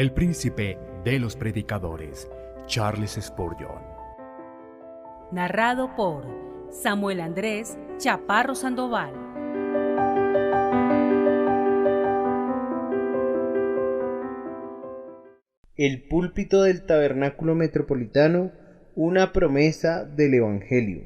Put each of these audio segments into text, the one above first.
el príncipe de los predicadores, Charles Spurgeon. Narrado por Samuel Andrés Chaparro Sandoval. El púlpito del Tabernáculo Metropolitano, una promesa del Evangelio.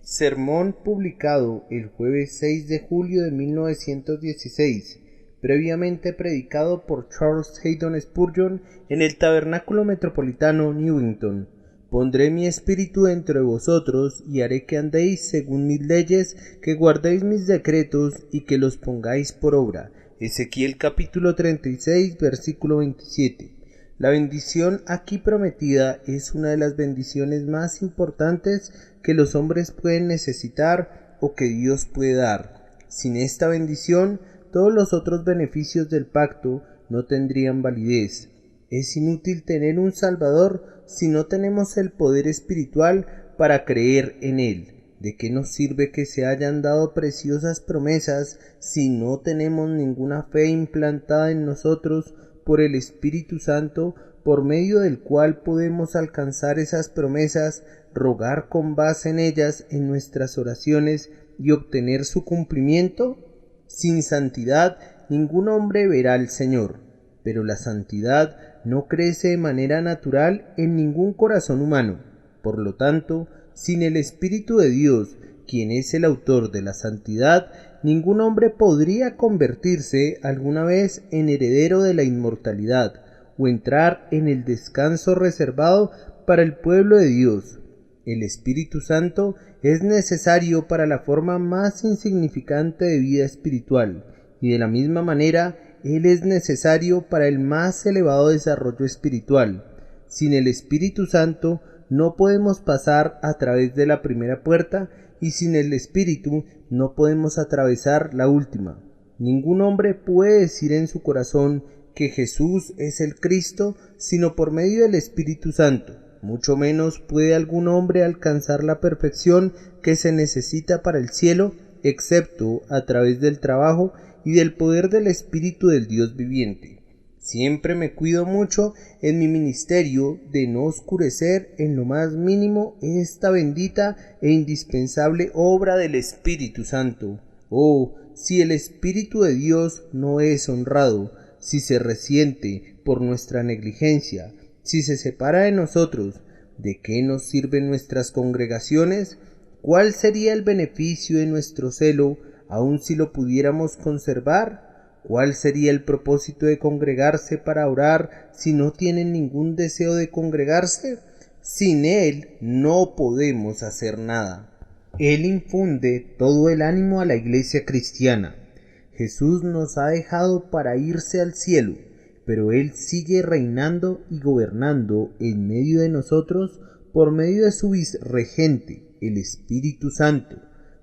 Sermón publicado el jueves 6 de julio de 1916, previamente predicado por Charles Haddon Spurgeon en el Tabernáculo Metropolitano, Newington. Pondré mi espíritu dentro de vosotros y haré que andéis según mis leyes, que guardéis mis decretos y que los pongáis por obra. Ezequiel capítulo 36, versículo 27. La bendición aquí prometida es una de las bendiciones más importantes que los hombres pueden necesitar o que Dios puede dar. Sin esta bendición, todos los otros beneficios del pacto no tendrían validez. Es inútil tener un Salvador si no tenemos el poder espiritual para creer en Él. ¿De qué nos sirve que se hayan dado preciosas promesas si no tenemos ninguna fe implantada en nosotros por el Espíritu Santo, por medio del cual podemos alcanzar esas promesas, rogar con base en ellas en nuestras oraciones y obtener su cumplimiento? Sin santidad ningún hombre verá al Señor, pero la santidad no crece de manera natural en ningún corazón humano. Por lo tanto, sin el Espíritu de Dios, quien es el autor de la santidad, ningún hombre podría convertirse alguna vez en heredero de la inmortalidad o entrar en el descanso reservado para el pueblo de Dios. El Espíritu Santo es necesario para la forma más insignificante de vida espiritual, y de la misma manera Él es necesario para el más elevado desarrollo espiritual. Sin el Espíritu Santo no podemos pasar a través de la primera puerta, y sin el Espíritu no podemos atravesar la última. Ningún hombre puede decir en su corazón que Jesús es el Cristo, sino por medio del Espíritu Santo. Mucho menos puede algún hombre alcanzar la perfección que se necesita para el cielo, excepto a través del trabajo y del poder del Espíritu del Dios viviente. Siempre me cuido mucho en mi ministerio de no oscurecer en lo más mínimo esta bendita e indispensable obra del Espíritu Santo. Oh, si el Espíritu de Dios no es honrado, si se resiente por nuestra negligencia, si se separa de nosotros, ¿de qué nos sirven nuestras congregaciones? ¿Cuál sería el beneficio de nuestro celo, aun si lo pudiéramos conservar? ¿Cuál sería el propósito de congregarse para orar si no tienen ningún deseo de congregarse? Sin Él no podemos hacer nada. Él infunde todo el ánimo a la iglesia cristiana. Jesús nos ha dejado para irse al cielo, pero Él sigue reinando y gobernando en medio de nosotros por medio de su vicerregente, el Espíritu Santo.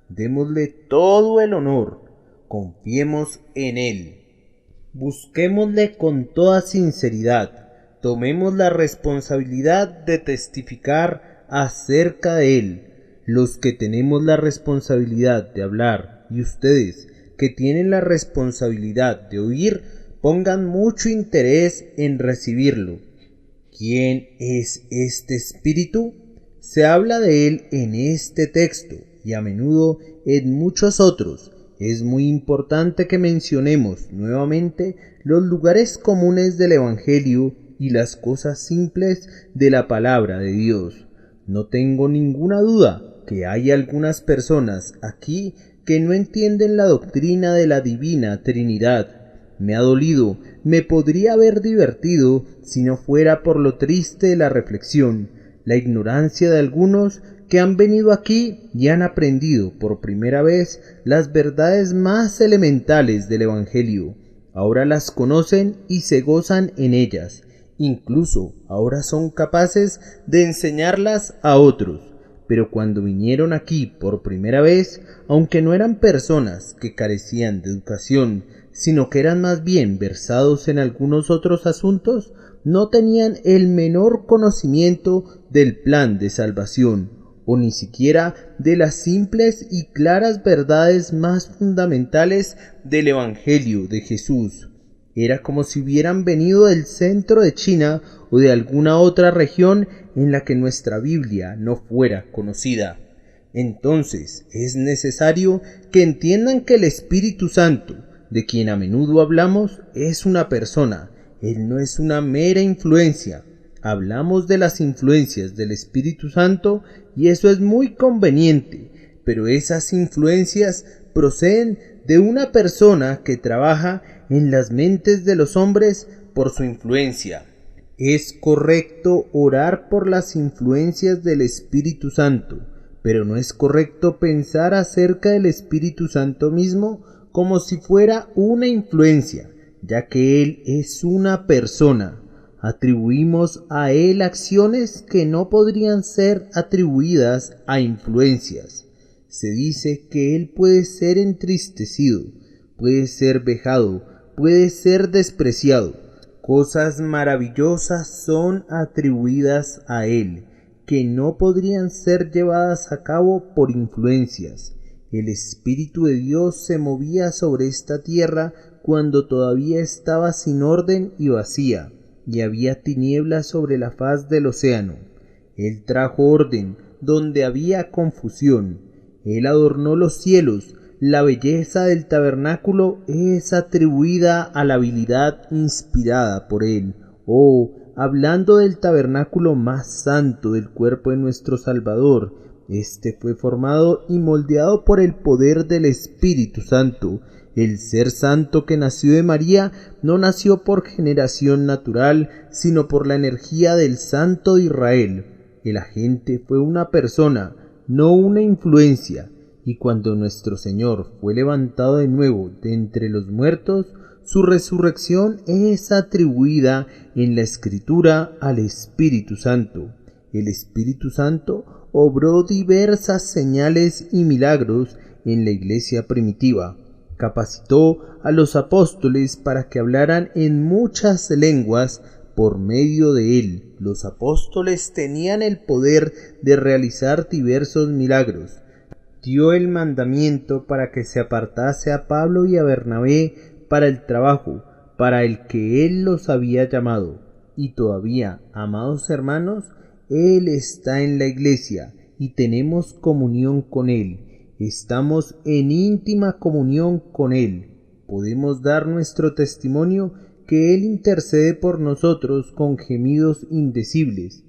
Démosle todo el honor. Confiemos en Él. Busquémosle con toda sinceridad. Tomemos la responsabilidad de testificar acerca de Él. Los que tenemos la responsabilidad de hablar y ustedes que tienen la responsabilidad de oír, pongan mucho interés en recibirlo. ¿Quién es este Espíritu? Se habla de Él en este texto y a menudo en muchos otros. Es muy importante que mencionemos nuevamente los lugares comunes del Evangelio y las cosas simples de la palabra de Dios. No tengo ninguna duda que hay algunas personas aquí que no entienden la doctrina de la Divina Trinidad. Me ha dolido, me podría haber divertido si no fuera por lo triste de la reflexión, la ignorancia de algunos que han venido aquí y han aprendido por primera vez las verdades más elementales del Evangelio. Ahora las conocen y se gozan en ellas. Incluso ahora son capaces de enseñarlas a otros. Pero cuando vinieron aquí por primera vez, aunque no eran personas que carecían de educación, sino que eran más bien versados en algunos otros asuntos, no tenían el menor conocimiento del plan de salvación, o ni siquiera de las simples y claras verdades más fundamentales del Evangelio de Jesús. Era como si hubieran venido del centro de China o de alguna otra región en la que nuestra Biblia no fuera conocida. Entonces es necesario que entiendan que el Espíritu Santo, de quien a menudo hablamos, es una persona. Él no es una mera influencia. Hablamos de las influencias del Espíritu Santo y eso es muy conveniente, pero esas influencias proceden de una persona que trabaja en las mentes de los hombres por su influencia. Es correcto orar por las influencias del Espíritu Santo, pero no es correcto pensar acerca del Espíritu Santo mismo como si fuera una influencia, ya que Él es una persona. Atribuimos a Él acciones que no podrían ser atribuidas a influencias. Se dice que Él puede ser entristecido, puede ser vejado, puede ser despreciado. Cosas maravillosas son atribuidas a Él, que no podrían ser llevadas a cabo por influencias. El Espíritu de Dios se movía sobre esta tierra cuando todavía estaba sin orden y vacía, y había tinieblas sobre la faz del océano. Él trajo orden donde había confusión. Él adornó los cielos. La belleza del tabernáculo es atribuida a la habilidad inspirada por Él. Hablando del tabernáculo más santo del cuerpo de nuestro Salvador, este fue formado y moldeado por el poder del Espíritu Santo. El ser santo que nació de María no nació por generación natural, sino por la energía del Santo de Israel. El agente fue una persona, no una influencia, y cuando nuestro Señor fue levantado de nuevo de entre los muertos, su resurrección es atribuida en la Escritura al Espíritu Santo. El Espíritu Santo obró diversas señales y milagros en la iglesia primitiva. Capacitó a los apóstoles para que hablaran en muchas lenguas por medio de él. Los apóstoles tenían el poder de realizar diversos milagros. Dio el mandamiento para que se apartase a Pablo y a Bernabé para el trabajo para el que él los había llamado. Y todavía, amados hermanos, Él está en la iglesia y tenemos comunión con Él. Estamos en íntima comunión con Él. Podemos dar nuestro testimonio que Él intercede por nosotros con gemidos indecibles,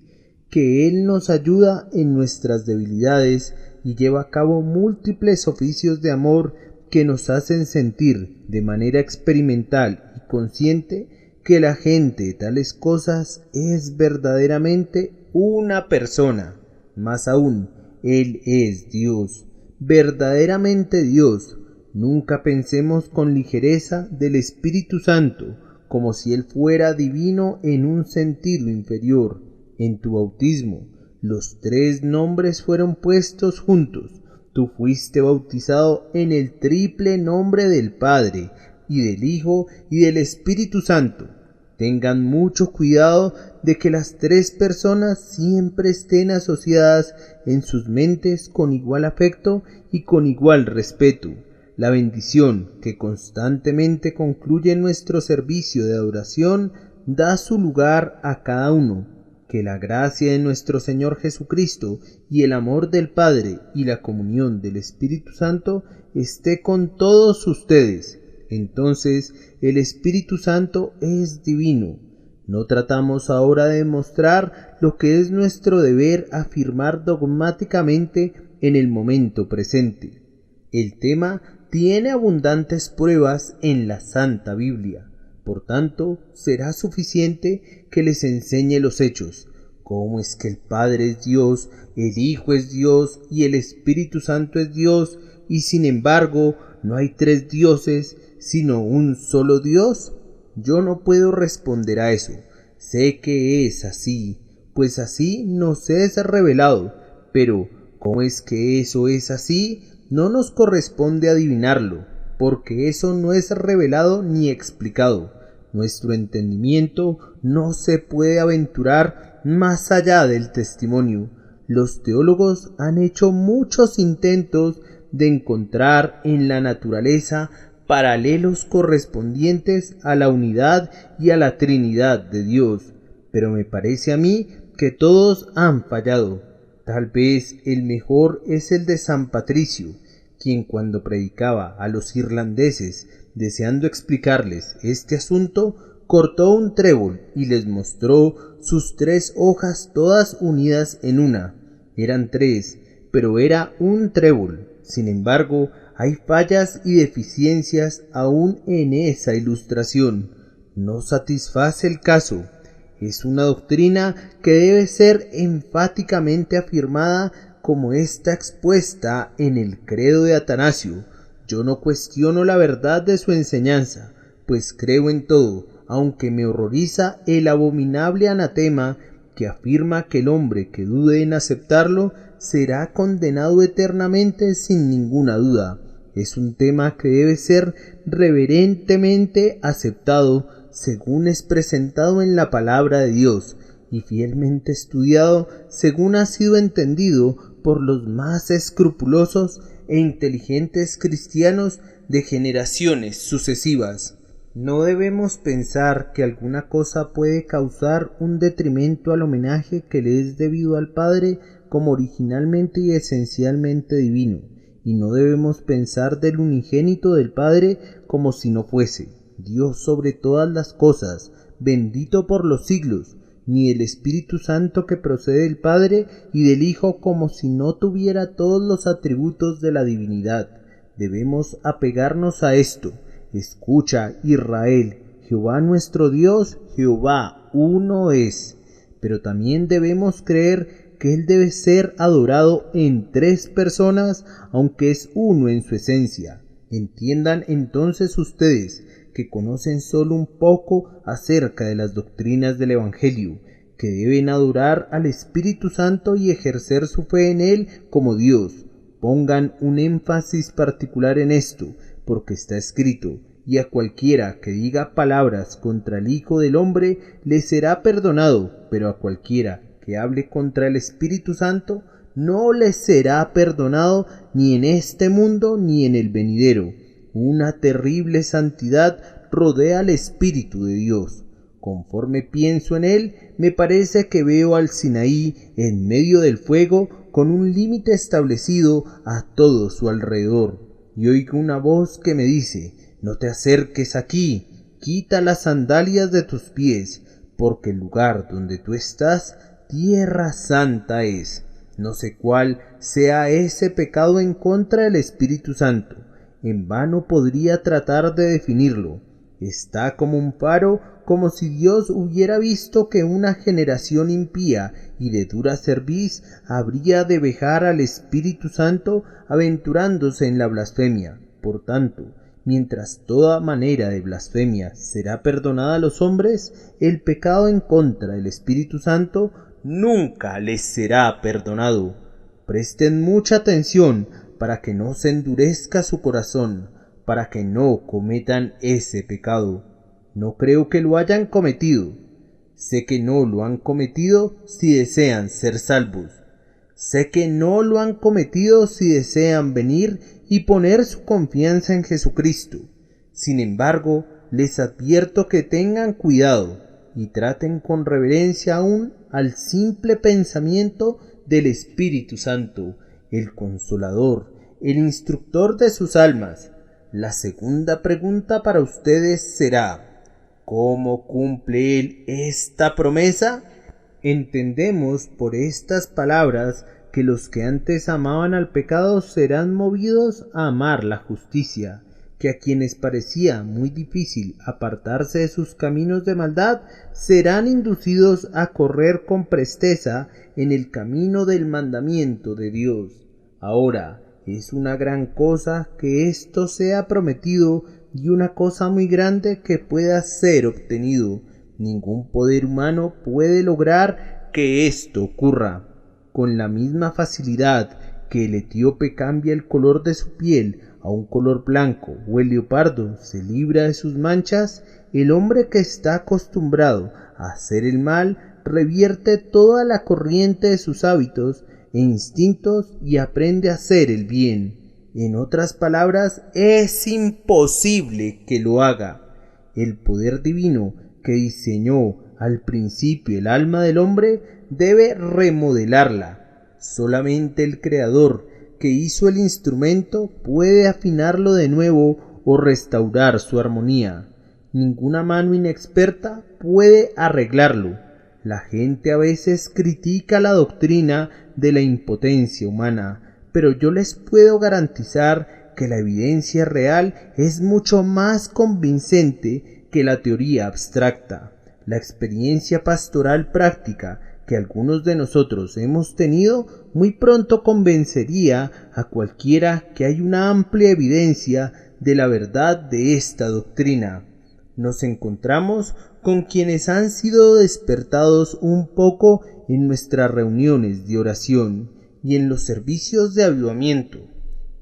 que Él nos ayuda en nuestras debilidades y lleva a cabo múltiples oficios de amor que nos hacen sentir de manera experimental y consciente que el agente de tales cosas es verdaderamente una persona. Más aún, Él es Dios, verdaderamente Dios. Nunca pensemos con ligereza del Espíritu Santo, como si Él fuera divino en un sentido inferior. En tu bautismo, los 3 nombres fueron puestos juntos. Tú fuiste bautizado en el triple nombre del Padre, y del Hijo, y del Espíritu Santo. Tengan mucho cuidado de que las 3 personas siempre estén asociadas en sus mentes con igual afecto y con igual respeto. La bendición que constantemente concluye nuestro servicio de adoración da su lugar a cada uno. Que la gracia de nuestro Señor Jesucristo y el amor del Padre y la comunión del Espíritu Santo esté con todos ustedes. Entonces el Espíritu Santo es divino. No tratamos ahora de demostrar lo que es nuestro deber afirmar dogmáticamente en el momento presente. El tema tiene abundantes pruebas en la Santa Biblia. Por tanto, será suficiente que les enseñe los hechos. Cómo es que el Padre es Dios, el Hijo es Dios y el Espíritu Santo es Dios, y sin embargo no hay 3 dioses, sino un solo Dios. Yo no puedo responder a eso. Sé que es así, pues así nos es revelado, pero ¿cómo es que eso es así? No nos corresponde adivinarlo, porque eso no es revelado ni explicado. Nuestro entendimiento no se puede aventurar más allá del testimonio. Los teólogos han hecho muchos intentos de encontrar en la naturaleza paralelos correspondientes a la unidad y a la Trinidad de Dios, pero me parece a mí que todos han fallado. Tal vez el mejor es el de San Patricio, quien cuando predicaba a los irlandeses, deseando explicarles este asunto, cortó un trébol y les mostró sus 3 hojas todas unidas en una. Eran 3, pero era un trébol. Sin embargo, hay fallas y deficiencias aún en esa ilustración. No satisface el caso. Es una doctrina que debe ser enfáticamente afirmada como está expuesta en el credo de Atanasio. Yo no cuestiono la verdad de su enseñanza, pues creo en todo, aunque me horroriza el abominable anatema que afirma que el hombre que dude en aceptarlo será condenado eternamente sin ninguna duda. Es un tema que debe ser reverentemente aceptado según es presentado en la palabra de Dios y fielmente estudiado según ha sido entendido por los más escrupulosos e inteligentes cristianos de generaciones sucesivas. No debemos pensar que alguna cosa puede causar un detrimento al homenaje que le es debido al Padre como originalmente y esencialmente divino, y no debemos pensar del unigénito del Padre como si no fuese Dios sobre todas las cosas, bendito por los siglos, ni el Espíritu Santo que procede del Padre y del Hijo como si no tuviera todos los atributos de la divinidad. Debemos apegarnos a esto. Escucha, Israel, Jehová nuestro Dios, Jehová uno es. Pero también debemos creer que Él debe ser adorado en 3 personas, aunque es uno en su esencia. Entiendan entonces ustedes, que conocen solo un poco acerca de las doctrinas del Evangelio, que deben adorar al Espíritu Santo y ejercer su fe en Él como Dios. Pongan un énfasis particular en esto, porque está escrito: y a cualquiera que diga palabras contra el Hijo del Hombre le será perdonado, pero a cualquiera que hable contra el Espíritu Santo no le será perdonado ni en este mundo ni en el venidero. Una terrible santidad rodea al Espíritu de Dios. Conforme pienso en él, me parece que veo al Sinaí en medio del fuego con un límite establecido a todo su alrededor. Y oigo una voz que me dice: no te acerques aquí, quita las sandalias de tus pies, porque el lugar donde tú estás, tierra santa es. No sé cuál sea ese pecado en contra del Espíritu Santo. En vano podría tratar de definirlo. Está como un faro, como si Dios hubiera visto que una generación impía y de dura cerviz habría de vejar al Espíritu Santo aventurándose en la blasfemia. Por tanto, mientras toda manera de blasfemia será perdonada a los hombres, el pecado en contra del Espíritu Santo nunca les será perdonado. Presten mucha atención para que no se endurezca su corazón, para que no cometan ese pecado. No creo que lo hayan cometido. Sé que no lo han cometido si desean ser salvos. Sé que no lo han cometido si desean venir y poner su confianza en Jesucristo. Sin embargo, les advierto que tengan cuidado y traten con reverencia aún al simple pensamiento del Espíritu Santo, el Consolador, el instructor de sus almas. La segunda pregunta para ustedes será: ¿cómo cumple Él esta promesa? Entendemos por estas palabras que los que antes amaban al pecado serán movidos a amar la justicia, que a quienes parecía muy difícil apartarse de sus caminos de maldad serán inducidos a correr con presteza en el camino del mandamiento de Dios. Ahora, es una gran cosa que esto sea prometido y una cosa muy grande que pueda ser obtenido. Ningún poder humano puede lograr que esto ocurra. Con la misma facilidad que el etíope cambia el color de su piel a un color blanco o el leopardo se libra de sus manchas, el hombre que está acostumbrado a hacer el mal revierte toda la corriente de sus hábitos e instintos y aprende a hacer el bien. En otras palabras, es imposible que lo haga. El poder divino que diseñó al principio el alma del hombre debe remodelarla. Solamente el Creador que hizo el instrumento puede afinarlo de nuevo o restaurar su armonía. Ninguna mano inexperta puede arreglarlo. La gente a veces critica la doctrina de la impotencia humana, pero yo les puedo garantizar que la evidencia real es mucho más convincente que la teoría abstracta. La experiencia pastoral práctica que algunos de nosotros hemos tenido muy pronto convencería a cualquiera que hay una amplia evidencia de la verdad de esta doctrina. Nos encontramos con quienes han sido despertados un poco en nuestras reuniones de oración y en los servicios de avivamiento.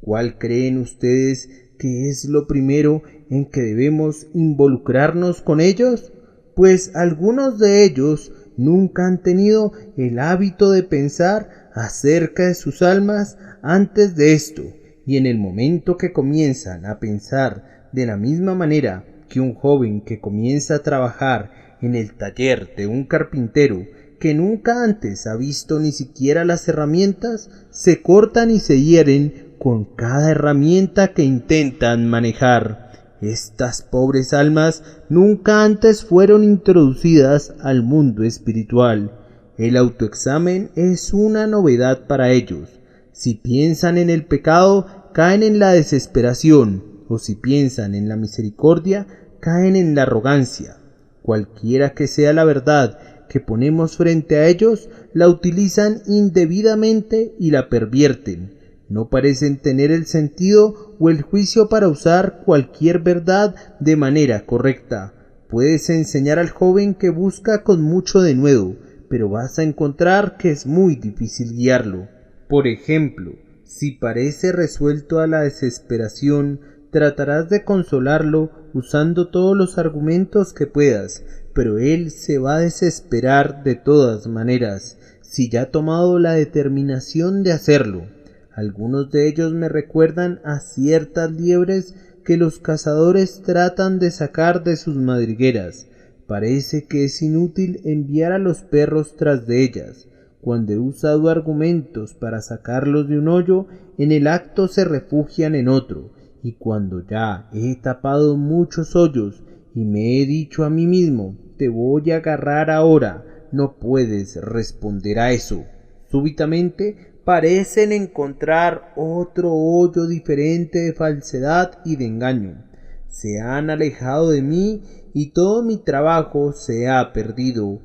¿Cuál creen ustedes que es lo primero en que debemos involucrarnos con ellos? Pues algunos de ellos nunca han tenido el hábito de pensar acerca de sus almas antes de esto, y en el momento que comienzan a pensar de la misma manera que un joven que comienza a trabajar en el taller de un carpintero que nunca antes ha visto ni siquiera las herramientas, se cortan y se hieren con cada herramienta que intentan manejar. Estas pobres almas nunca antes fueron introducidas al mundo espiritual. El autoexamen es una novedad para ellos. Si piensan en el pecado, caen en la desesperación, o si piensan en la misericordia, caen en la arrogancia. Cualquiera que sea la verdad que ponemos frente a ellos, la utilizan indebidamente y la pervierten. No parecen tener el sentido o el juicio para usar cualquier verdad de manera correcta. Puedes enseñar al joven que busca con mucho denuedo, pero vas a encontrar que es muy difícil guiarlo. Por ejemplo, si parece resuelto a la desesperación, tratarás de consolarlo usando todos los argumentos que puedas, pero él se va a desesperar de todas maneras, si ya ha tomado la determinación de hacerlo. Algunos de ellos me recuerdan a ciertas liebres que los cazadores tratan de sacar de sus madrigueras. Parece que es inútil enviar a los perros tras de ellas. Cuando he usado argumentos para sacarlos de un hoyo, en el acto se refugian en otro, y cuando ya he tapado muchos hoyos y me he dicho a mí mismo, te voy a agarrar ahora, no puedes responder a eso. Súbitamente parecen encontrar otro hoyo diferente de falsedad y de engaño. Se han alejado de mí y todo mi trabajo se ha perdido.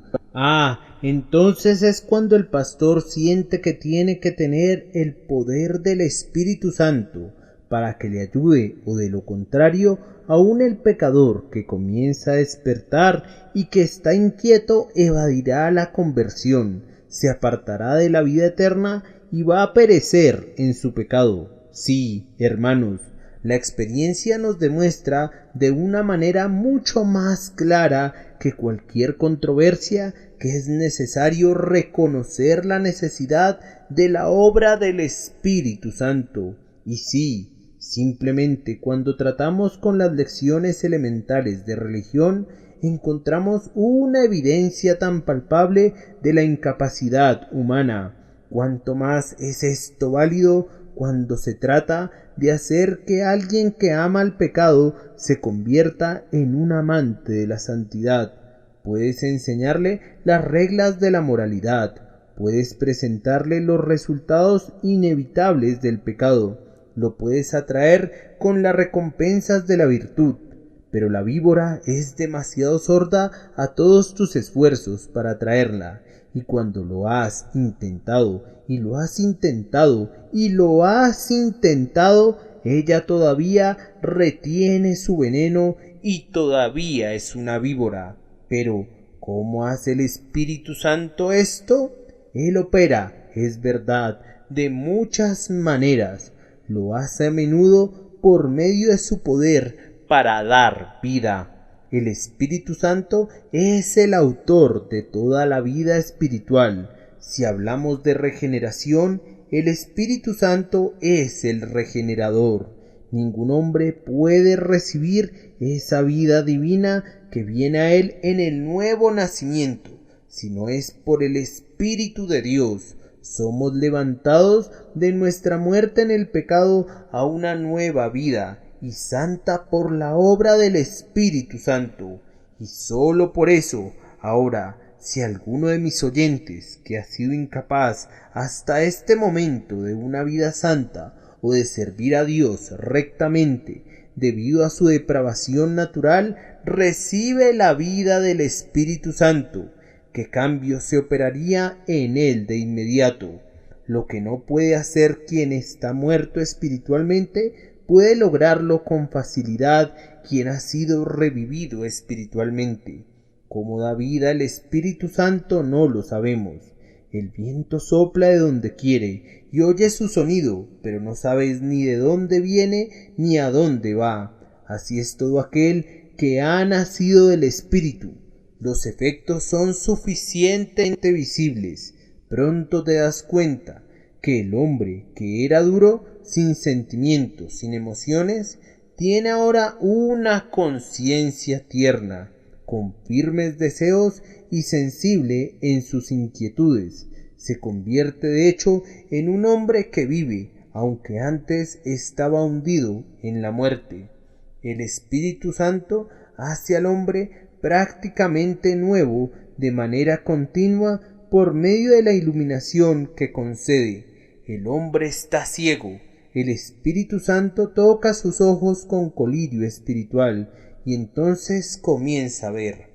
Entonces es cuando el pastor siente que tiene que tener el poder del Espíritu Santo para que le ayude, o de lo contrario, aún el pecador que comienza a despertar y que está inquieto evadirá la conversión, se apartará de la vida eterna y va a perecer en su pecado. Sí, hermanos, la experiencia nos demuestra de una manera mucho más clara que cualquier controversia que es necesario reconocer la necesidad de la obra del Espíritu Santo. Y sí, simplemente cuando tratamos con las lecciones elementales de religión, encontramos una evidencia tan palpable de la incapacidad humana. Cuanto más es esto válido cuando se trata de hacer que alguien que ama el pecado se convierta en un amante de la santidad. Puedes enseñarle las reglas de la moralidad, puedes presentarle los resultados inevitables del pecado, lo puedes atraer con las recompensas de la virtud, pero la víbora es demasiado sorda a todos tus esfuerzos para atraerla, y cuando lo has intentado, y lo has intentado, y lo has intentado, ella todavía retiene su veneno y todavía es una víbora. Pero, ¿cómo hace el Espíritu Santo esto? Él opera, es verdad, de muchas maneras. Lo hace a menudo por medio de su poder para dar vida. El Espíritu Santo es el autor de toda la vida espiritual. Si hablamos de regeneración, el Espíritu Santo es el regenerador. Ningún hombre puede recibir esa vida divina que viene a él en el nuevo nacimiento, si no es por el Espíritu de Dios. Somos levantados de nuestra muerte en el pecado a una nueva vida y santa por la obra del Espíritu Santo. Y solo por eso, ahora, si alguno de mis oyentes que ha sido incapaz hasta este momento de una vida santa o de servir a Dios rectamente debido a su depravación natural, recibe la vida del Espíritu Santo, ¿qué cambio se operaría en él de inmediato? Lo que no puede hacer quien está muerto espiritualmente, puede lograrlo con facilidad quien ha sido revivido espiritualmente. ¿Cómo da vida el Espíritu Santo? No lo sabemos. El viento sopla de donde quiere y oyes su sonido, pero no sabes ni de dónde viene ni a dónde va. Así es todo aquel que ha nacido del Espíritu. Los efectos son suficientemente visibles. Pronto te das cuenta que el hombre que era duro, sin sentimientos, sin emociones, tiene ahora una conciencia tierna, con firmes deseos y sensible en sus inquietudes. Se convierte de hecho en un hombre que vive, aunque antes estaba hundido en la muerte. El Espíritu Santo hace al hombre prácticamente nuevo de manera continua por medio de la iluminación que concede. El hombre está ciego. El Espíritu Santo toca sus ojos con colirio espiritual y entonces comienza a ver.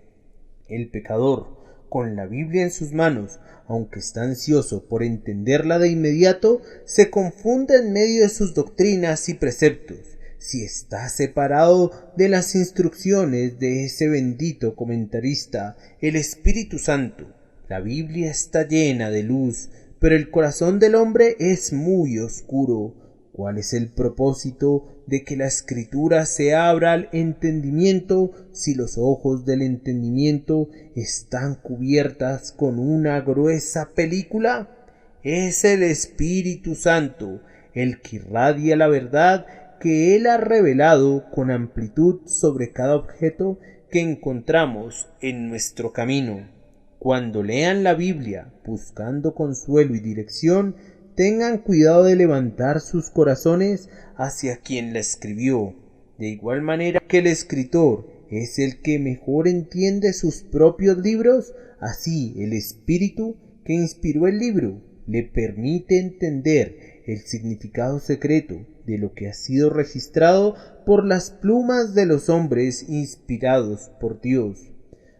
El pecador, con la Biblia en sus manos, aunque está ansioso por entenderla de inmediato, se confunde en medio de sus doctrinas y preceptos. Si está separado de las instrucciones de ese bendito comentarista, el Espíritu Santo, la Biblia está llena de luz, pero el corazón del hombre es muy oscuro. ¿Cuál es el propósito de que la Escritura se abra al entendimiento si los ojos del entendimiento están cubiertas con una gruesa película? Es el Espíritu Santo el que irradia la verdad que Él ha revelado con amplitud sobre cada objeto que encontramos en nuestro camino. Cuando lean la Biblia buscando consuelo y dirección, tengan cuidado de levantar sus corazones hacia quien la escribió. De igual manera que el escritor es el que mejor entiende sus propios libros, así el Espíritu que inspiró el libro le permite entender el significado secreto de lo que ha sido registrado por las plumas de los hombres inspirados por Dios.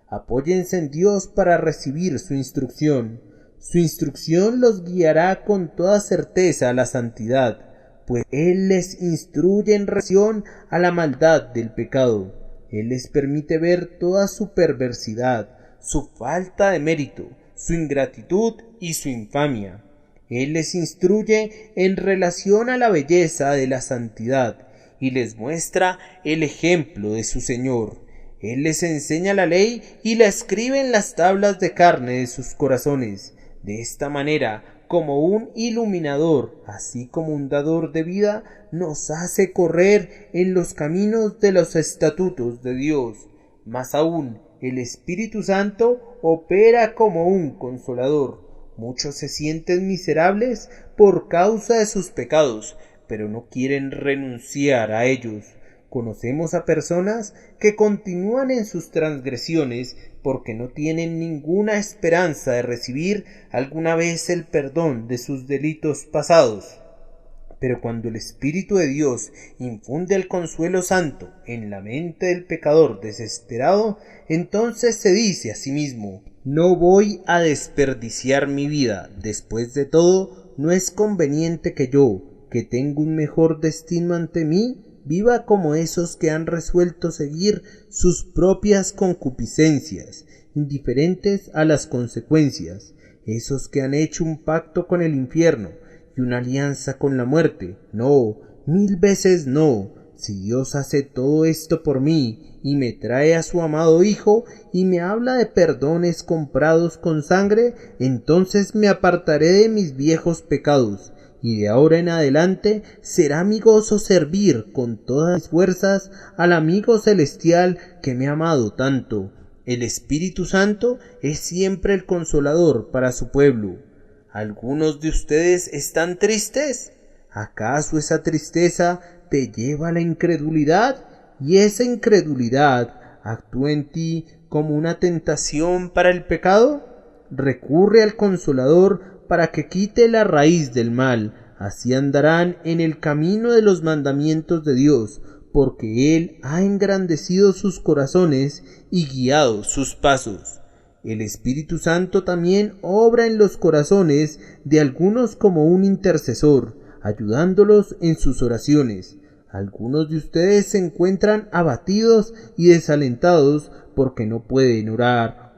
Apóyense en Dios para recibir su instrucción. Su instrucción los guiará con toda certeza a la santidad, pues Él les instruye en relación a la maldad del pecado. Él les permite ver toda su perversidad, su falta de mérito, su ingratitud y su infamia. Él les instruye en relación a la belleza de la santidad y les muestra el ejemplo de su Señor. Él les enseña la ley y la escribe en las tablas de carne de sus corazones. De esta manera, como un iluminador, así como un dador de vida, nos hace correr en los caminos de los estatutos de Dios. Más aún, el Espíritu Santo opera como un consolador. Muchos se sienten miserables por causa de sus pecados, pero no quieren renunciar a ellos. Conocemos a personas que continúan en sus transgresiones porque no tienen ninguna esperanza de recibir alguna vez el perdón de sus delitos pasados. Pero cuando el Espíritu de Dios infunde el consuelo santo en la mente del pecador desesperado, entonces se dice a sí mismo: no voy a desperdiciar mi vida. Después de todo, no es conveniente que yo, que tengo un mejor destino ante mí, viva como esos que han resuelto seguir sus propias concupiscencias, indiferentes a las consecuencias, esos que han hecho un pacto con el infierno y una alianza con la muerte. No, 1000 veces no. Si Dios hace todo esto por mí y me trae a su amado Hijo y me habla de perdones comprados con sangre, entonces me apartaré de mis viejos pecados y de ahora en adelante será mi gozo servir con todas mis fuerzas al amigo celestial que me ha amado tanto. El Espíritu Santo es siempre el consolador para su pueblo. ¿Algunos de ustedes están tristes? ¿Acaso esa tristeza te lleva a la incredulidad? ¿Y esa incredulidad actúa en ti como una tentación para el pecado? Recurre al Consolador para que quite la raíz del mal. Así andarán en el camino de los mandamientos de Dios, porque Él ha engrandecido sus corazones y guiado sus pasos. El Espíritu Santo también obra en los corazones de algunos como un intercesor, ayudándolos en sus oraciones. Algunos de ustedes se encuentran abatidos y desalentados porque no pueden orar.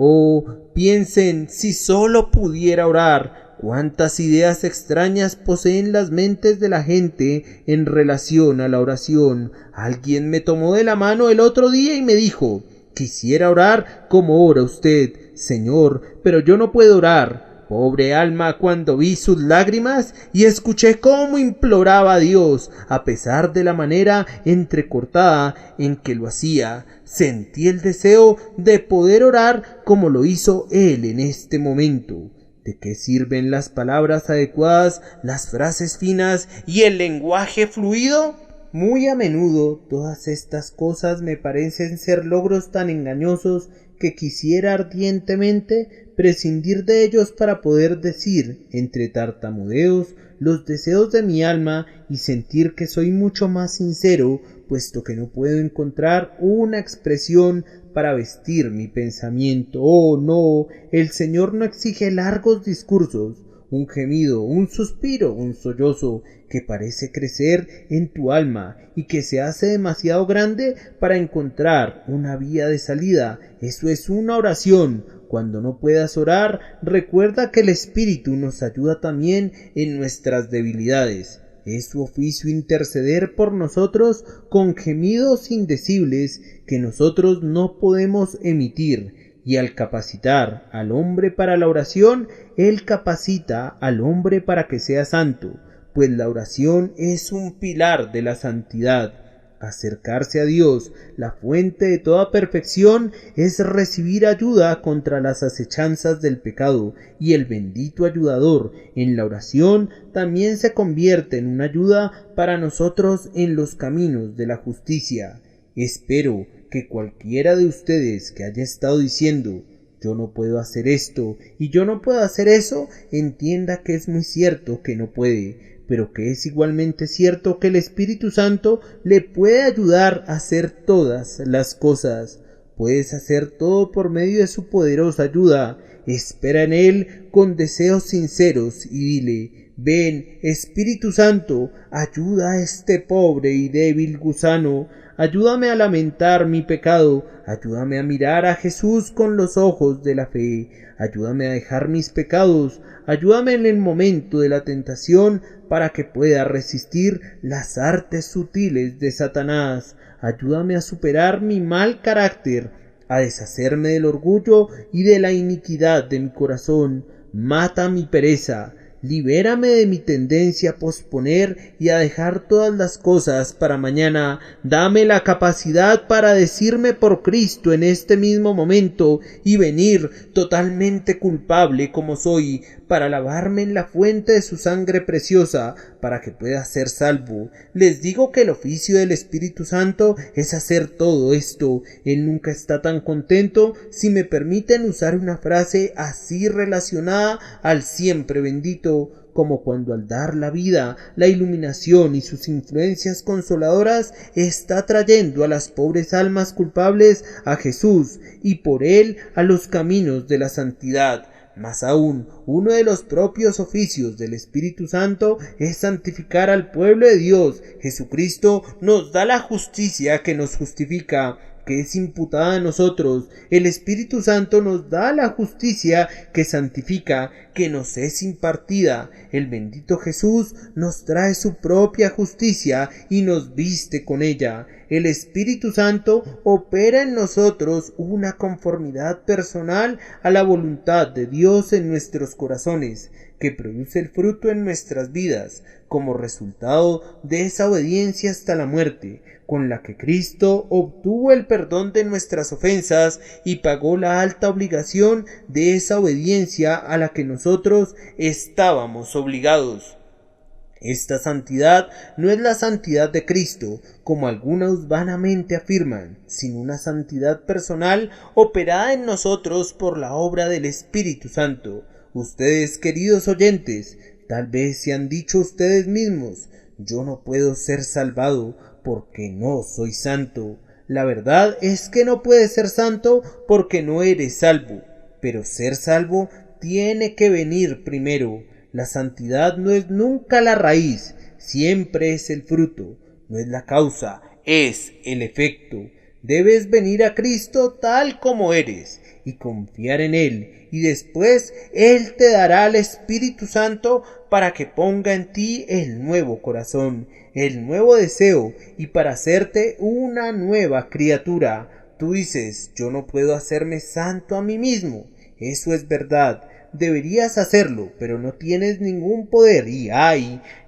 Piensen, si solo pudiera orar. Cuántas ideas extrañas poseen las mentes de la gente en relación a la oración. Alguien me tomó de la mano el otro día y me dijo: quisiera orar como ora usted, Señor, pero yo no puedo orar. Pobre alma, cuando vi sus lágrimas y escuché cómo imploraba a Dios, a pesar de la manera entrecortada en que lo hacía, sentí el deseo de poder orar como lo hizo él en este momento. ¿De qué sirven las palabras adecuadas, las frases finas y el lenguaje fluido? Muy a menudo todas estas cosas me parecen ser logros tan engañosos que quisiera ardientemente prescindir de ellos para poder decir, entre tartamudeos, los deseos de mi alma y sentir que soy mucho más sincero, puesto que no puedo encontrar una expresión para vestir mi pensamiento. No, el Señor no exige largos discursos, un gemido, un suspiro, un sollozo que parece crecer en tu alma y que se hace demasiado grande para encontrar una vía de salida. Eso es una oración. Cuando no puedas orar, recuerda que el Espíritu nos ayuda también en nuestras debilidades. Es su oficio interceder por nosotros con gemidos indecibles que nosotros no podemos emitir. Y al capacitar al hombre para la oración, Él capacita al hombre para que sea santo, pues la oración es un pilar de la santidad. Acercarse a Dios, la fuente de toda perfección, es recibir ayuda contra las acechanzas del pecado, y el bendito ayudador en la oración también se convierte en una ayuda para nosotros en los caminos de la justicia. Espero que cualquiera de ustedes que haya estado diciendo: yo no puedo hacer esto y yo no puedo hacer eso, entienda que es muy cierto que no puede, pero que es igualmente cierto que el Espíritu Santo le puede ayudar a hacer todas las cosas. Puedes hacer todo por medio de su poderosa ayuda. Espera en Él con deseos sinceros y dile: ven, Espíritu Santo, ayuda a este pobre y débil gusano. Ayúdame a lamentar mi pecado, ayúdame a mirar a Jesús con los ojos de la fe, ayúdame a dejar mis pecados, ayúdame en el momento de la tentación para que pueda resistir las artes sutiles de Satanás, ayúdame a superar mi mal carácter, a deshacerme del orgullo y de la iniquidad de mi corazón, mata mi pereza. Libérame de mi tendencia a posponer y a dejar todas las cosas para mañana. Dame la capacidad para decirme por Cristo en este mismo momento y venir totalmente culpable como soy, para lavarme en la fuente de su sangre preciosa, para que pueda ser salvo. Les digo que el oficio del Espíritu Santo es hacer todo esto. Él nunca está tan contento, si me permiten usar una frase así relacionada al siempre bendito, como cuando al dar la vida, la iluminación y sus influencias consoladoras está trayendo a las pobres almas culpables a Jesús y por él a los caminos de la santidad. Más aún, uno de los propios oficios del Espíritu Santo es santificar al pueblo de Dios. Jesucristo nos da la justicia que nos justifica, que es imputada a nosotros. El Espíritu Santo nos da la justicia que santifica, que nos es impartida. El bendito Jesús nos trae su propia justicia y nos viste con ella. El Espíritu Santo opera en nosotros una conformidad personal a la voluntad de Dios en nuestros corazones. que produce el fruto en nuestras vidas como resultado de esa obediencia hasta la muerte, con la que Cristo obtuvo el perdón de nuestras ofensas y pagó la alta obligación de esa obediencia a la que nosotros estábamos obligados. Esta santidad no es la santidad de Cristo, como algunos vanamente afirman, sino una santidad personal operada en nosotros por la obra del Espíritu Santo. Ustedes, queridos oyentes, tal vez se han dicho ustedes mismos: yo no puedo ser salvado porque no soy santo. La verdad es que no puedes ser santo porque no eres salvo, pero ser salvo tiene que venir primero. La santidad no es nunca la raíz, siempre es el fruto, no es la causa, es el efecto. Debes venir a Cristo tal como eres y confiar en Él, y después Él te dará el Espíritu Santo para que ponga en ti el nuevo corazón, el nuevo deseo, y para hacerte una nueva criatura. Tú dices: yo no puedo hacerme santo a mí mismo. Eso es verdad. Deberías hacerlo, pero no tienes ningún poder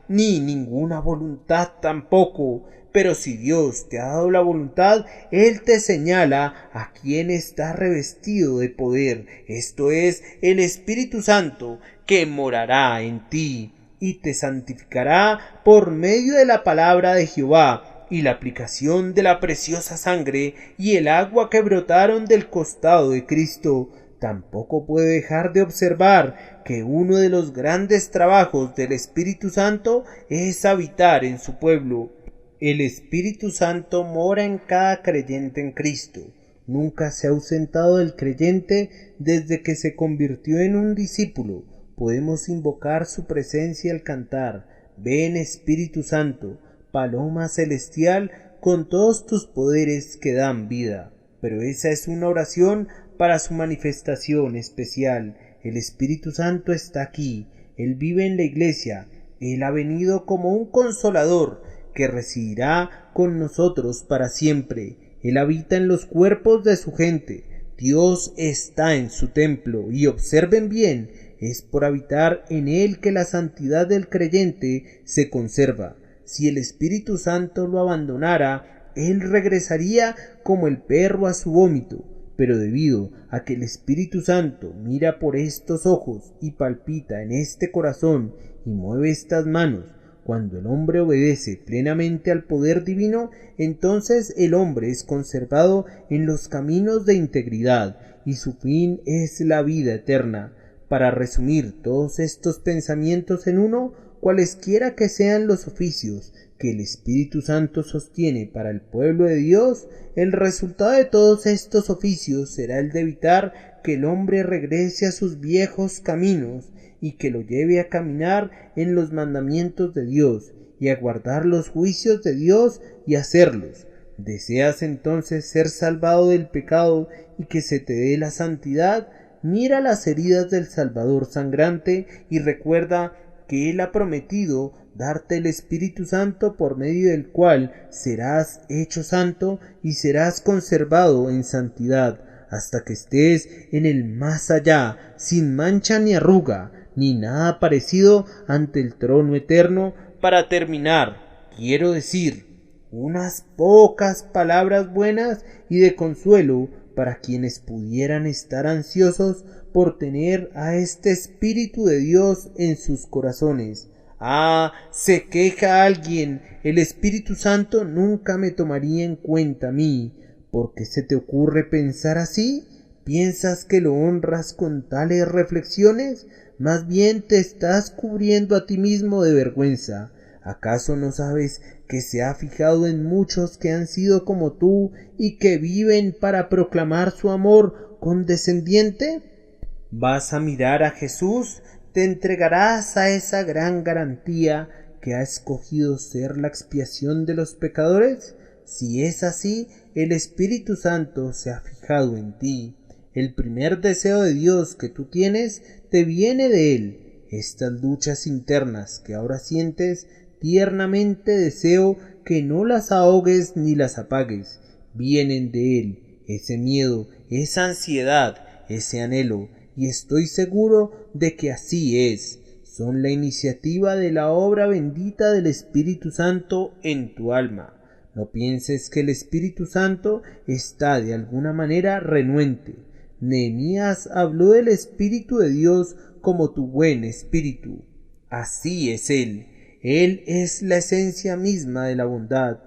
ni ninguna voluntad tampoco. Pero si Dios te ha dado la voluntad, Él te señala a quien está revestido de poder, esto es, el Espíritu Santo, que morará en ti y te santificará por medio de la palabra de Jehová y la aplicación de la preciosa sangre y el agua que brotaron del costado de Cristo. Tampoco puede dejar de observar que uno de los grandes trabajos del Espíritu Santo es habitar en su pueblo. El Espíritu Santo mora en cada creyente en Cristo. Nunca se ha ausentado del creyente desde que se convirtió en un discípulo. Podemos invocar su presencia al cantar: ven Espíritu Santo, paloma celestial, con todos tus poderes que dan vida. Pero esa es una oración para su manifestación especial. El Espíritu Santo está aquí, Él vive en la iglesia, Él ha venido como un consolador que residirá con nosotros para siempre. Él habita en los cuerpos de su gente. Dios está en su templo, y observen bien, es por habitar en Él que la santidad del creyente se conserva. Si el Espíritu Santo lo abandonara, Él regresaría como el perro a su vómito. Pero debido a que el Espíritu Santo mira por estos ojos y palpita en este corazón y mueve estas manos, cuando el hombre obedece plenamente al poder divino, entonces el hombre es conservado en los caminos de integridad y su fin es la vida eterna. Para resumir todos estos pensamientos en uno, cualesquiera que sean los oficios que el Espíritu Santo sostiene para el pueblo de Dios, el resultado de todos estos oficios será el de evitar que el hombre regrese a sus viejos caminos y que lo lleve a caminar en los mandamientos de Dios y a guardar los juicios de Dios y hacerlos. ¿Deseas entonces ser salvado del pecado y que se te dé la santidad? Mira las heridas del Salvador sangrante y recuerda que Él ha prometido darte el Espíritu Santo, por medio del cual serás hecho santo y serás conservado en santidad hasta que estés en el más allá, sin mancha ni arruga, ni nada parecido ante el trono eterno. Para terminar, quiero decir unas pocas palabras buenas y de consuelo para quienes pudieran estar ansiosos por tener a este Espíritu de Dios en sus corazones. Se queja alguien: el Espíritu Santo nunca me tomaría en cuenta a mí. ¿Por qué se te ocurre pensar así? ¿Piensas que lo honras con tales reflexiones? Más bien te estás cubriendo a ti mismo de vergüenza. ¿Acaso no sabes que se ha fijado en muchos que han sido como tú y que viven para proclamar su amor condescendiente? ¿Vas a mirar a Jesús? ¿Te entregarás a esa gran garantía que ha escogido ser la expiación de los pecadores? Si es así, el Espíritu Santo se ha fijado en ti. El primer deseo de Dios que tú tienes te viene de Él. Estas luchas internas que ahora sientes, tiernamente deseo que no las ahogues ni las apagues. Vienen de Él. Ese miedo, esa ansiedad, ese anhelo, y estoy seguro de que así es. son la iniciativa de la obra bendita del Espíritu Santo en tu alma. No pienses que el Espíritu Santo está de alguna manera renuente. Nehemías habló del Espíritu de Dios como tu buen espíritu. Así es Él. Él es la esencia misma de la bondad,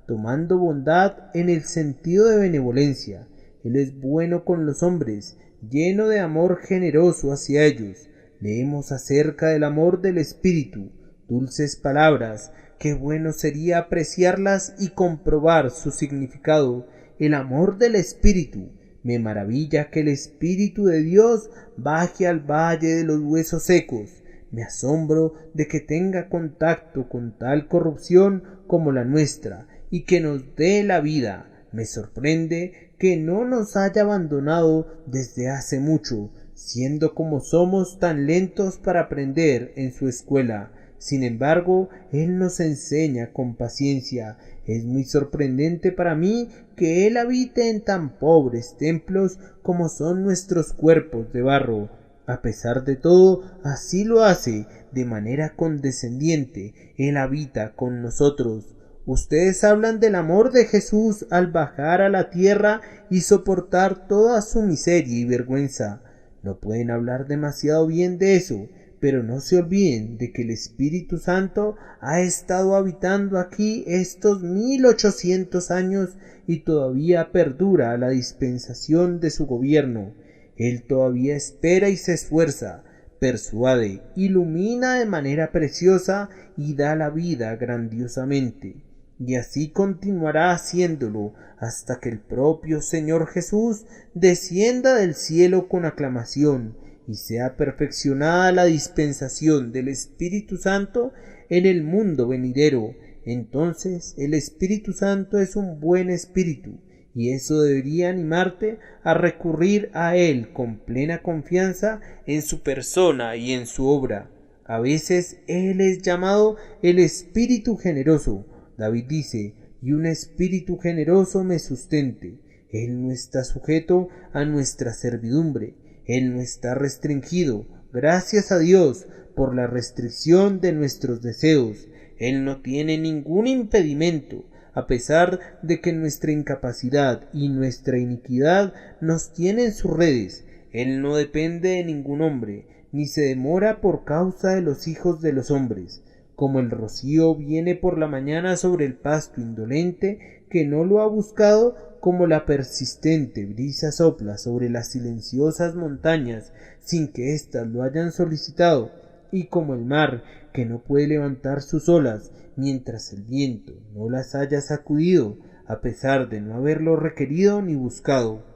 tomando bondad en el sentido de benevolencia. Él es bueno con los hombres, lleno de amor generoso hacia ellos. Leemos acerca del amor del Espíritu, dulces palabras. Qué bueno sería apreciarlas y comprobar su significado. El amor del Espíritu. Me maravilla que el Espíritu de Dios baje al valle de los huesos secos. Me asombro de que tenga contacto con tal corrupción como la nuestra y que nos dé la vida. Me sorprende que no nos haya abandonado desde hace mucho, siendo como somos tan lentos para aprender en su escuela. Sin embargo, Él nos enseña con paciencia. Es muy sorprendente para mí que Él habite en tan pobres templos como son nuestros cuerpos de barro. A pesar de todo, así lo hace, de manera condescendiente. Él habita con nosotros. Ustedes hablan del amor de Jesús al bajar a la tierra y soportar toda su miseria y vergüenza. No pueden hablar demasiado bien de eso, pero no se olviden de que el Espíritu Santo ha estado habitando aquí estos 1800 años y todavía perdura la dispensación de su gobierno. Él todavía espera y se esfuerza, persuade, ilumina de manera preciosa y da la vida grandiosamente. Y así continuará haciéndolo hasta que el propio Señor Jesús descienda del cielo con aclamación y sea perfeccionada la dispensación del Espíritu Santo en el mundo venidero. Entonces el Espíritu Santo es un buen espíritu, y eso debería animarte a recurrir a Él con plena confianza en su persona y en su obra. A veces Él es llamado el Espíritu generoso. David dice: y un espíritu generoso me sustente. Él no está sujeto a nuestra servidumbre. Él no está restringido, gracias a Dios, por la restricción de nuestros deseos. Él no tiene ningún impedimento, a pesar de que nuestra incapacidad y nuestra iniquidad nos tienen en sus redes. Él no depende de ningún hombre, ni se demora por causa de los hijos de los hombres. Como el rocío viene por la mañana sobre el pasto indolente que no lo ha buscado, como la persistente brisa sopla sobre las silenciosas montañas sin que éstas lo hayan solicitado, y como el mar que no puede levantar sus olas mientras el viento no las haya sacudido, a pesar de no haberlo requerido ni buscado.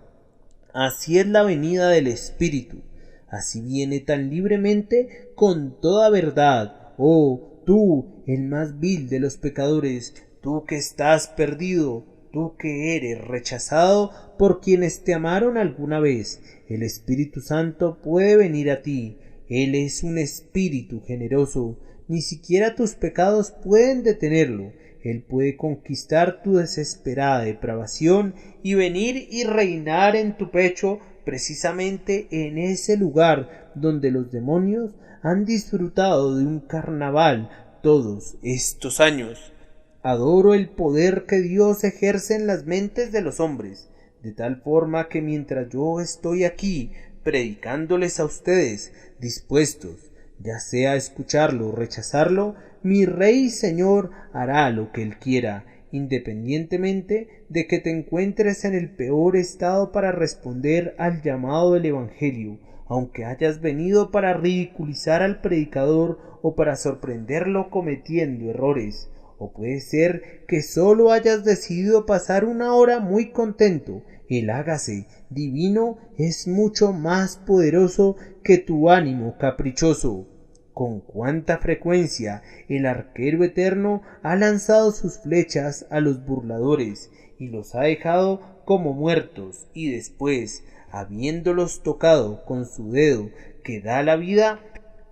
Así es la venida del Espíritu, así viene tan libremente con toda verdad. Oh, tú, el más vil de los pecadores, tú que estás perdido, tú que eres rechazado por quienes te amaron alguna vez, el Espíritu Santo puede venir a ti. Él es un espíritu generoso, ni siquiera tus pecados pueden detenerlo. Él puede conquistar tu desesperada depravación y venir y reinar en tu pecho, precisamente en ese lugar donde los demonios han disfrutado de un carnaval todos estos años. Adoro el poder que Dios ejerce en las mentes de los hombres, de tal forma que mientras yo estoy aquí predicándoles a ustedes, dispuestos, ya sea a escucharlo o rechazarlo, mi Rey y Señor hará lo que Él quiera, independientemente de que te encuentres en el peor estado para responder al llamado del Evangelio, aunque hayas venido para ridiculizar al predicador o para sorprenderlo cometiendo errores. O puede ser que solo hayas decidido pasar una hora muy contento. El hágase divino es mucho más poderoso que tu ánimo caprichoso. Con cuánta frecuencia el arquero eterno ha lanzado sus flechas a los burladores y los ha dejado como muertos, y después, habiéndolos tocado con su dedo que da la vida,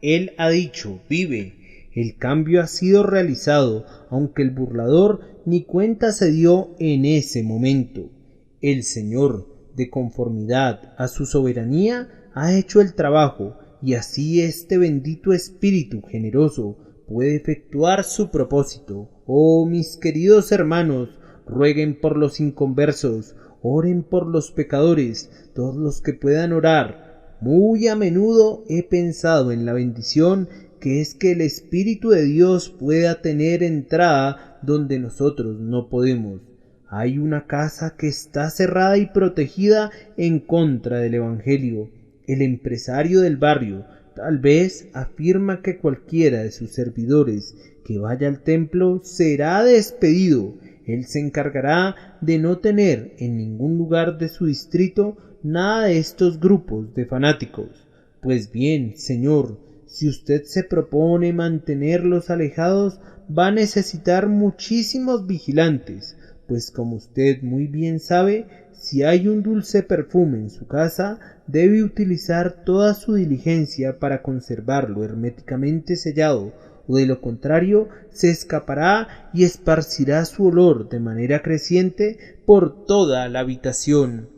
él ha dicho: vive. El cambio ha sido realizado, aunque el burlador ni cuenta se dio en ese momento. El Señor, de conformidad a su soberanía, ha hecho el trabajo, y así este bendito espíritu generoso puede efectuar su propósito. Oh, mis queridos hermanos, rueguen por los inconversos, oren por los pecadores, todos los que puedan orar. Muy a menudo he pensado en la bendición que es que el Espíritu de Dios pueda tener entrada donde nosotros no podemos. Hay una casa que está cerrada y protegida en contra del Evangelio. El empresario del barrio tal vez afirma que cualquiera de sus servidores que vaya al templo será despedido. Él se encargará de no tener en ningún lugar de su distrito nada de estos grupos de fanáticos. Pues bien, señor, si usted se propone mantenerlos alejados, va a necesitar muchísimos vigilantes, pues como usted muy bien sabe, si hay un dulce perfume en su casa, debe utilizar toda su diligencia para conservarlo herméticamente sellado, o de lo contrario se escapará y esparcirá su olor de manera creciente por toda la habitación.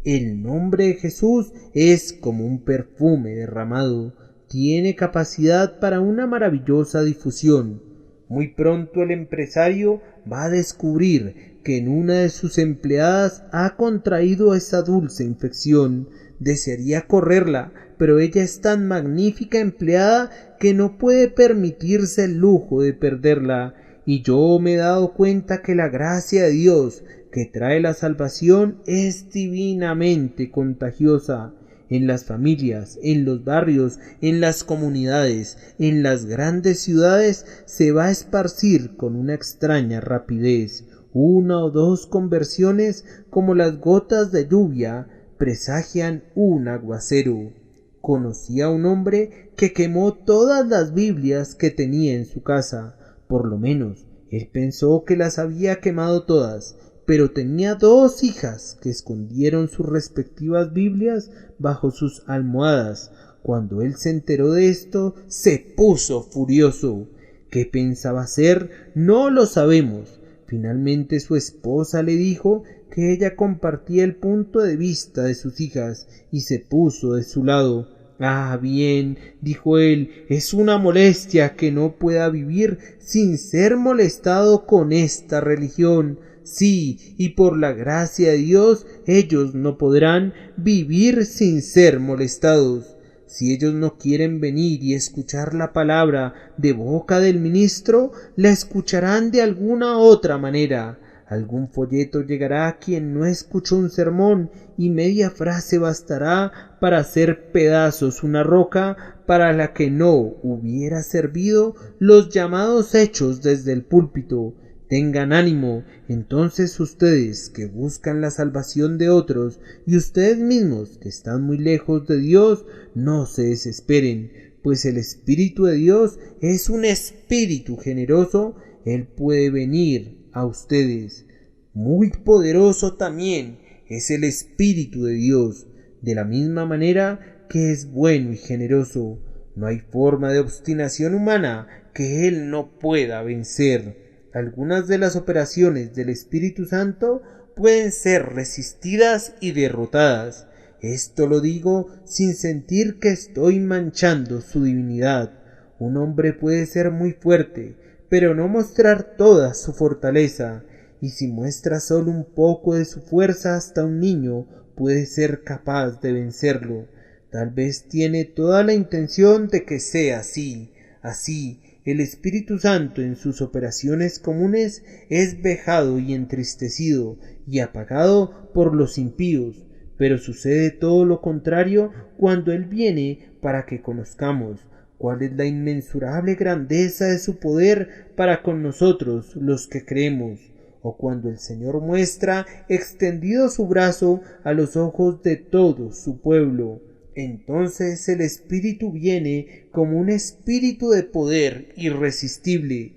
El nombre de Jesús es como un perfume derramado, tiene capacidad para una maravillosa difusión. Muy pronto el empresario va a descubrir que en una de sus empleadas ha contraído esa dulce infección. Desearía correrla, pero ella es tan magnífica empleada que no puede permitirse el lujo de perderla. Y yo me he dado cuenta que la gracia de Dios que trae la salvación es divinamente contagiosa. En las familias, en los barrios, en las comunidades, en las grandes ciudades se va a esparcir con una extraña rapidez. Una o dos conversiones, como las gotas de lluvia, presagian un aguacero. Conocí a un hombre que quemó todas las Biblias que tenía en su casa. Por lo menos, él pensó que las había quemado todas, pero tenía 2 hijas que escondieron sus respectivas Biblias bajo sus almohadas. Cuando él se enteró de esto, se puso furioso. ¿Qué pensaba hacer? No lo sabemos. Finalmente su esposa le dijo que ella compartía el punto de vista de sus hijas y se puso de su lado. Ah, bien, dijo él, es una molestia que no pueda vivir sin ser molestado con esta religión. Sí, y por la gracia de Dios ellos no podrán vivir sin ser molestados. Si ellos no quieren venir y escuchar la palabra de boca del ministro, la escucharán de alguna otra manera. Algún folleto llegará a quien no escuchó un sermón y media frase bastará para hacer pedazos una roca para la que no hubiera servido los llamados hechos desde el púlpito. Tengan ánimo, entonces ustedes que buscan la salvación de otros y ustedes mismos que están muy lejos de Dios, no se desesperen, pues el Espíritu de Dios es un espíritu generoso. Él puede venir a ustedes. Muy poderoso también es el Espíritu de Dios, de la misma manera que es bueno y generoso. No hay forma de obstinación humana que Él no pueda vencer. Algunas de las operaciones del Espíritu Santo pueden ser resistidas y derrotadas. Esto lo digo sin sentir que estoy manchando su divinidad. Un hombre puede ser muy fuerte, pero no mostrar toda su fortaleza, y si muestra solo un poco de su fuerza, hasta un niño puede ser capaz de vencerlo. Tal vez tiene toda la intención de que sea así. Así, el Espíritu Santo en sus operaciones comunes es vejado y entristecido y apagado por los impíos, pero sucede todo lo contrario cuando Él viene para que conozcamos cuál es la inmensurable grandeza de su poder para con nosotros los que creemos, o cuando el Señor muestra extendido su brazo a los ojos de todo su pueblo. Entonces el Espíritu viene como un espíritu de poder irresistible.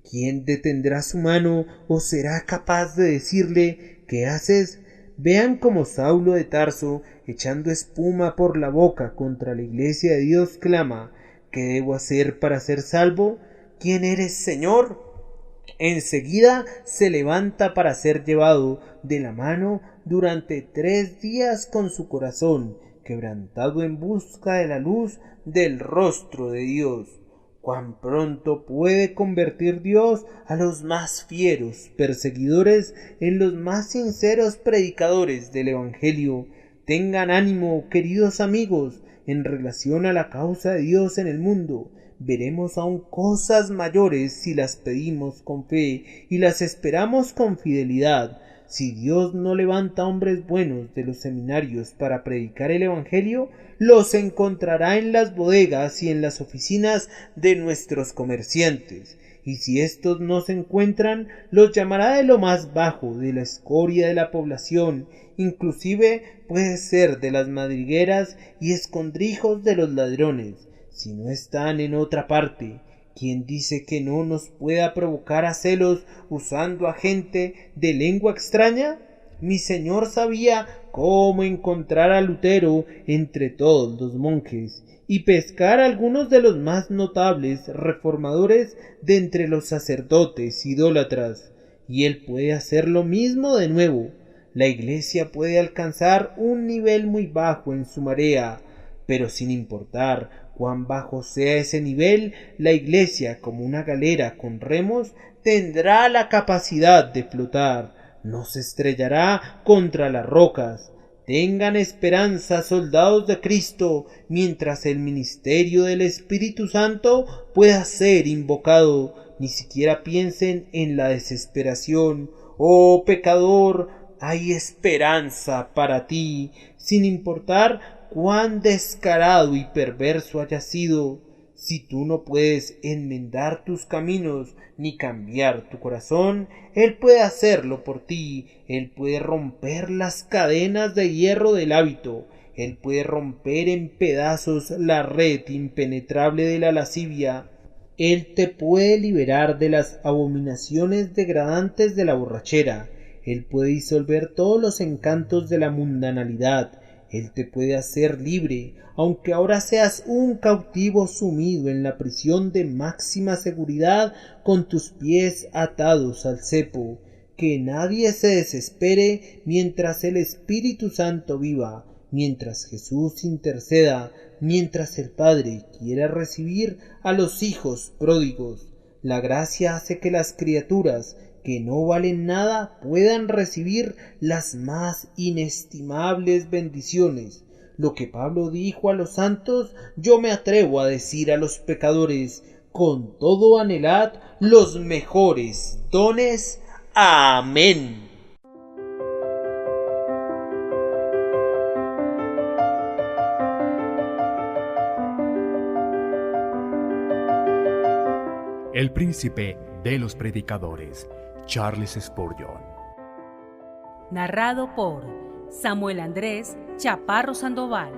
¿Quién detendrá su mano o será capaz de decirle ¿qué haces? Vean como Saulo de Tarso, echando espuma por la boca contra la iglesia de Dios, clama: ¿qué debo hacer para ser salvo? ¿Quién eres, Señor? Enseguida se levanta para ser llevado de la mano durante 3 días con su corazón quebrantado en busca de la luz del rostro de Dios. Cuán pronto puede convertir Dios a los más fieros perseguidores en los más sinceros predicadores del Evangelio. Tengan ánimo, queridos amigos, en relación a la causa de Dios en el mundo. Veremos aún cosas mayores si las pedimos con fe y las esperamos con fidelidad. Si Dios no levanta hombres buenos de los seminarios para predicar el Evangelio, los encontrará en las bodegas y en las oficinas de nuestros comerciantes. Y si éstos no se encuentran, los llamará de lo más bajo, de la escoria de la población, inclusive puede ser de las madrigueras y escondrijos de los ladrones. Si no están en otra parte, ¿quién dice que no nos pueda provocar a celos usando a gente de lengua extraña? Mi señor sabía cómo encontrar a Lutero entre todos los monjes y pescar a algunos de los más notables reformadores de entre los sacerdotes idólatras, y él puede hacer lo mismo de nuevo. La Iglesia puede alcanzar un nivel muy bajo en su marea, pero sin importar cuán bajo sea ese nivel, la Iglesia, como una galera con remos, tendrá la capacidad de flotar, no se estrellará contra las rocas. Tengan esperanza, soldados de Cristo, mientras el ministerio del Espíritu Santo pueda ser invocado. Ni siquiera piensen en la desesperación. Oh pecador, hay esperanza para ti, sin importar cuán descarado y perverso hayas sido. Si tú no puedes enmendar tus caminos ni cambiar tu corazón, Él puede hacerlo por ti. Él puede romper las cadenas de hierro del hábito. Él puede romper en pedazos la red impenetrable de la lascivia. Él te puede liberar de las abominaciones degradantes de la borrachera. Él puede disolver todos los encantos de la mundanalidad. Él te puede hacer libre, aunque ahora seas un cautivo sumido en la prisión de máxima seguridad con tus pies atados al cepo. Que nadie se desespere mientras el Espíritu Santo viva, mientras Jesús interceda, mientras el Padre quiera recibir a los hijos pródigos. La gracia hace que las criaturas que no valen nada puedan recibir las más inestimables bendiciones. Lo que Pablo dijo a los santos, yo me atrevo a decir a los pecadores: con todo anhelad los mejores dones. Amén. El príncipe de los predicadores, Charles Spurgeon. Narrado por Samuel Andrés Chaparro Sandoval.